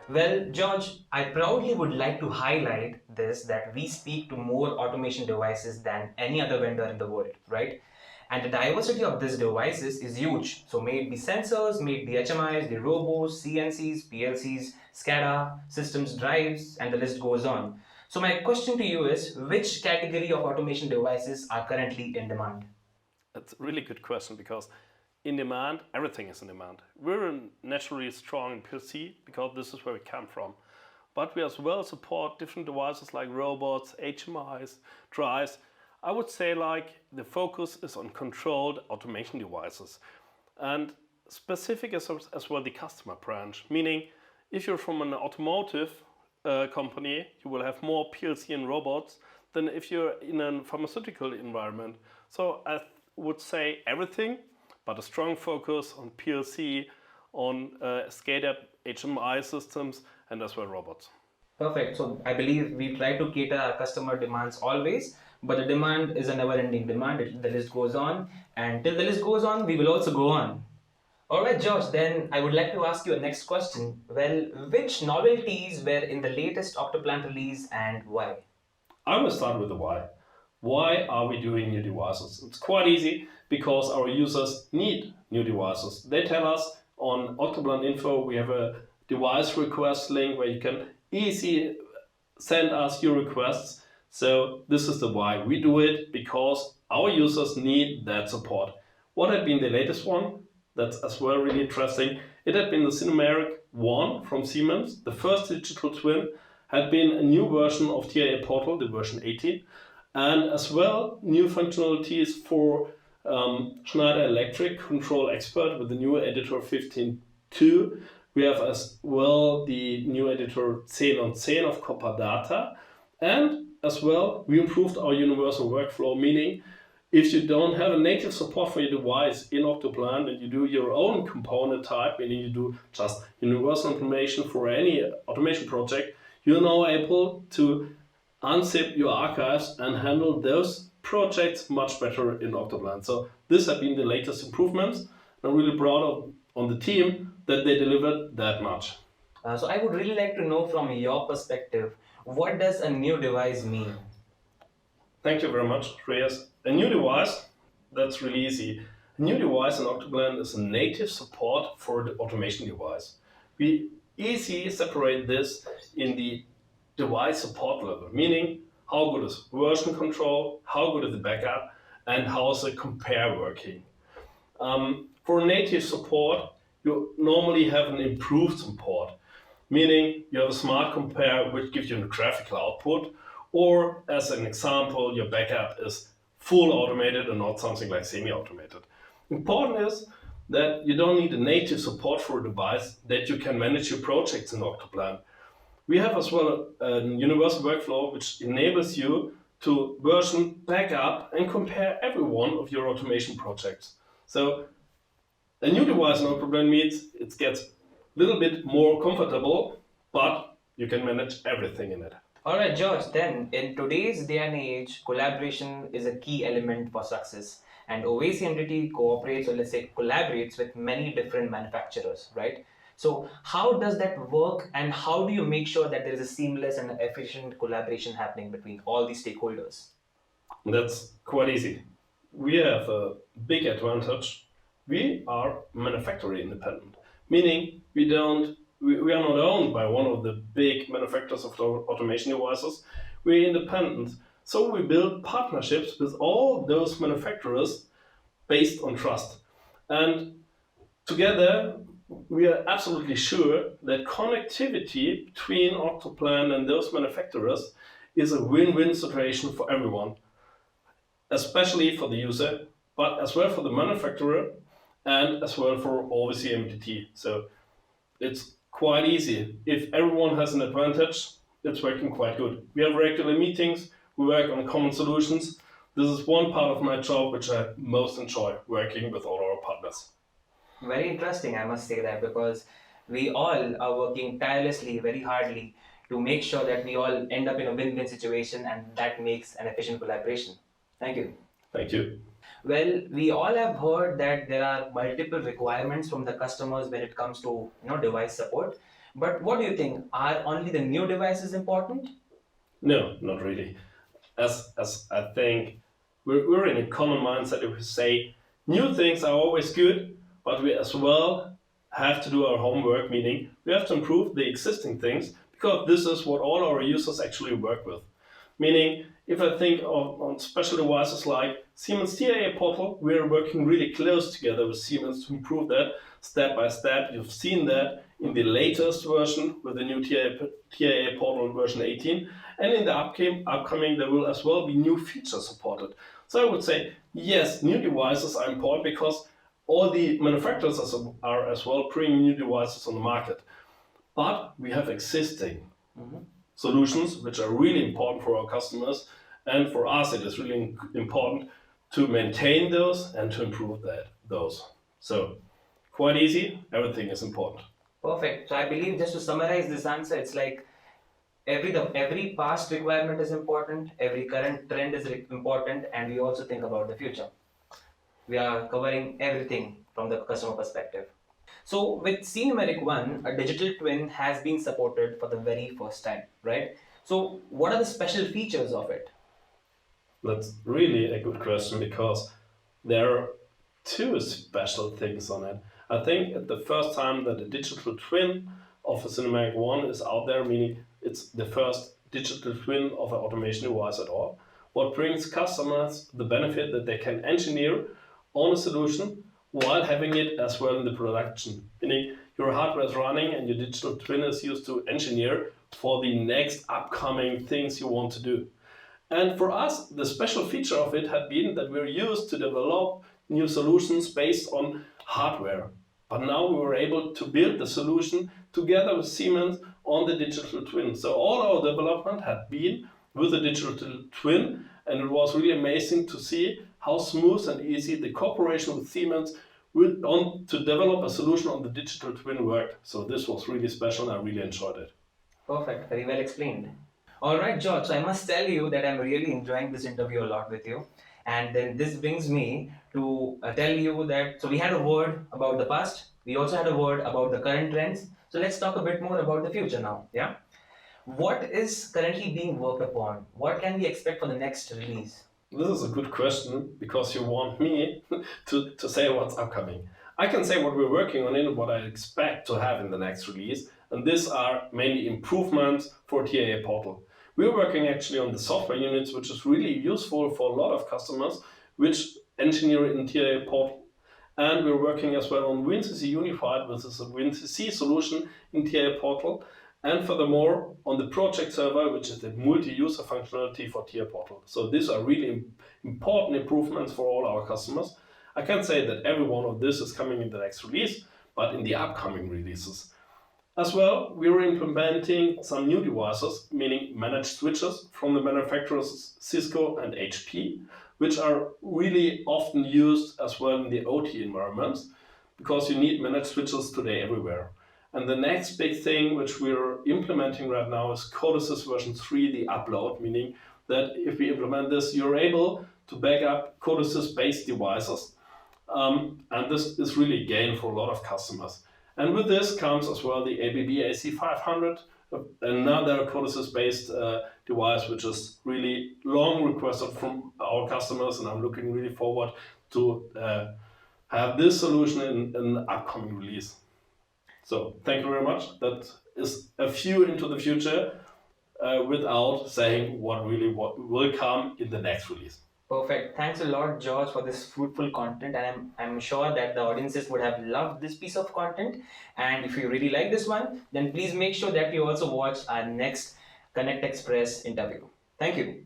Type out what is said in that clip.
Well, George, I proudly would like to highlight this that we speak to more automation devices than any other vendor in the world, right? And the diversity of these devices is huge. So, may it be sensors, may it be HMIs, the robots, CNCs, PLCs, SCADA, systems, drives, and the list goes on. So, my question to you is which category of automation devices are currently in demand? That's a really good question because in demand, everything is in demand. We're naturally strong in PC because this is where we come from. But we as well support different devices like robots, HMIs, drives. I would say like the focus is on controlled automation devices and specific as well the customer branch. Meaning if you're from an automotive company, you will have more PLC and robots than if you're in a pharmaceutical environment. So I would say everything, but a strong focus on PLC, on SCADA, HMI systems, and as well robots. Perfect. So I believe we try to cater our customer demands always, but the demand is a never-ending demand. The list goes on, and till the list goes on, we will also go on. All right, Josh. Then I would like to ask you a next question. Well, which novelties were in the latest Octoplan release, and why? I will start with the why. Why are we doing new devices? It's quite easy because our users need new devices. They tell us on Octoplan Info we have a device request link where you can easily send us your requests. So this is the why. We do it because our users need that support. What had been the latest one? That's as well really interesting. It had been the Cinemeric 1 from Siemens. The first digital twin had been a new version of TIA Portal, the version 18, and as well new functionalities for Schneider Electric Control Expert with the new editor 15.2. We have as well the new editor 10 on 10 of Copper Data, and as well we improved our universal workflow, meaning if you don't have a native support for your device in Octoplan and you do your own component type, meaning you do just universal implementation for any automation project, you're now able to unzip your archives and handle those projects much better in Octoplan. So this have been the latest improvements. I'm really proud of on the team that they delivered that much. So I would really like to know from your perspective, what does a new device mean? Thank you very much, Reyes. A new device, that's really easy. A new device in Octoplan is a native support for the automation device. We easily separate this in the device support level, meaning how good is version control, how good is the backup, and how is the compare working. For native support, you normally have an improved support, meaning you have a smart compare which gives you a graphical output, or as an example, your backup is full automated and not something like semi-automated. Important is that you don't need a native support for a device, that you can manage your projects in Octoplan. We have as well a universal workflow which enables you to version, backup, and compare every one of your automation projects. So a new device in Octoplan means it gets a little bit more comfortable, but you can manage everything in it. All right, George, then in today's day and age, collaboration is a key element for success. And AUVESY-MDT cooperates, or let's say collaborates with many different manufacturers, right? So how does that work, and how do you make sure that there is a seamless and efficient collaboration happening between all these stakeholders? That's quite easy. We have a big advantage. We are manufacturer independent, meaning we are not owned by one of the big manufacturers of automation devices. We're independent. So we build partnerships with all those manufacturers based on trust. And together, we are absolutely sure that connectivity between Octoplan and those manufacturers is a win-win situation for everyone, especially for the user, but as well for the manufacturer and as well for AUVESY-MDT. So it's quite easy. If everyone has an advantage, it's working quite good. We have regular meetings, we work on common solutions. This is one part of my job which I most enjoy, working with all our partners. Very interesting, I must say that, because we all are working tirelessly, very hardly to make sure that we all end up in a win-win situation, and that makes an efficient collaboration. Thank you. Thank you. Well, we all have heard that there are multiple requirements from the customers when it comes to device support. But what do you think? Are only the new devices important? No, not really. As I think we're in a common mindset if we say new things are always good, but we as well have to do our homework, meaning we have to improve the existing things because this is what all our users actually work with. Meaning, if I think on special devices like Siemens TIA portal, we're working really close together with Siemens to improve that step by step. You've seen that in the latest version with the new TIA portal version 18. And in the upcoming, there will as well be new features supported. So I would say, yes, new devices are important because all the manufacturers are as well bringing new devices on the market. But we have existing solutions which are really important for our customers. And for us, it is really important to maintain those and to improve those. So quite easy, everything is important. Perfect. So I believe just to summarize this answer, it's like every past requirement is important, every current trend is important, and we also think about the future. We are covering everything from the customer perspective. So with C-numeric 1, a digital twin has been supported for the very first time, right? So what are the special features of it? That's really a good question because there are two special things on it. I think at the first time that a digital twin of a Cinematic One is out there, meaning it's the first digital twin of an automation device at all, what brings customers the benefit that they can engineer on a solution while having it as well in the production. Meaning your hardware is running and your digital twin is used to engineer for the next upcoming things you want to do. And for us, the special feature of it had been that we're used to develop new solutions based on hardware. But now we were able to build the solution together with Siemens on the digital twin. So all our development had been with the digital twin, and it was really amazing to see how smooth and easy the cooperation with Siemens to develop a solution on the digital twin worked. So this was really special and I really enjoyed it. Perfect, very well explained. All right, George. So I must tell you that I'm really enjoying this interview a lot with you. And then this brings me to tell you that so we had a word about the past. We also had a word about the current trends. So let's talk a bit more about the future now. Yeah. What is currently being worked upon? What can we expect for the next release? This is a good question because you want me to say what's upcoming. I can say what we're working on and what I expect to have in the next release, and these are mainly improvements for TIA Portal. We're working actually on the software units, which is really useful for a lot of customers which engineer in TIA Portal. And we're working as well on WinCC Unified, which is a WinCC solution in TIA Portal. And furthermore, on the project server, which is the multi-user functionality for TIA Portal. So these are really important improvements for all our customers. I can't say that every one of this is coming in the next release, but in the upcoming releases. As well, we are implementing some new devices, meaning managed switches from the manufacturers Cisco and HP, which are really often used as well in the OT environments, because you need managed switches today everywhere. And the next big thing which we're implementing right now is Codesys version 3, the upload, meaning that if we implement this, you're able to back up Codesys based devices. And this is really a gain for a lot of customers. And with this comes as well the ABB AC500, another Codesys based device, which is really long requested from our customers. And I'm looking really forward to have this solution in an upcoming release. So thank you very much. That is a view into the future without saying what will come in the next release. Perfect. Thanks a lot, George, for this fruitful content. And I'm sure that the audiences would have loved this piece of content. And if you really like this one, then please make sure that you also watch our next Connect Express interview. Thank you.